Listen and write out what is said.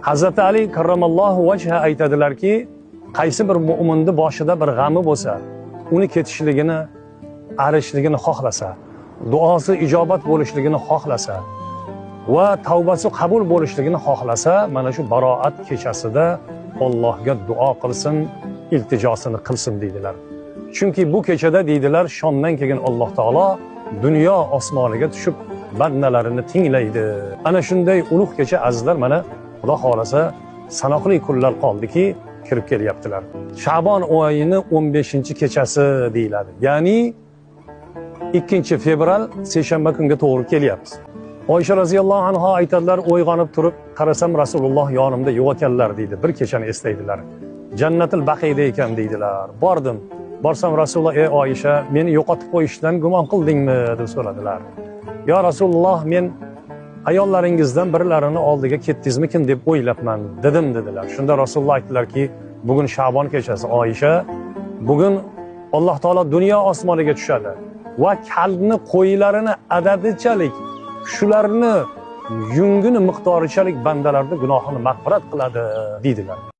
Hazrati Ali karramallohu vajha aytadilarki, qaysi bir mu'minning boshida bir g'ami bo'lsa, uni ketishligini, arishligini xohlasa, duosi ijobat bo'lishligini xohlasa va tavbasi qabul bo'lishligini xohlasa, mana shu baroat kechasida Allohga duo qilsin, iltijosini qilsin deydilar. Chunki bu kechada deydilar, shomdan keyin Alloh taolo dunyo osmoniga tushib bandalarini tinglaydi. Ana shunday ulug' kecha azizlar, mana Xudo xolasa sanoqli kunlar qoldiki, kirib kelyaptilar. Sha'bon oyining 15-kechasi deyiladi. Ya'ni 2-fevral seshanba kunga to'g'ri kelyapti. Oysha roziyallohu anha aytadilar, uyg'onib turib qarasam Rasululloh yonimda yo'q ekanlar deydi. Bir kechani eslaydilar. Jannatul Baqiyda ekan deydilar. Bordim. Borsam Rasululloh, ey Oysha, meni yo'qotib qo'yishdan gumon qildingmi deb so'radilar. Yo Rasululloh, men ayollaringizdan birlarini oldiga ketdingizmikin deb o'ylabman dedim dedilar. Shunda Rasululloh aytdilarki, bugun Sha'bon kechasi Oysha, bugun Alloh taolo dunyo osmoniga tushadi va kalbni qo'ylarini adadichalik, shularni yungini miqdorichalik bandalarning gunohini mag'firat qiladi deydilar.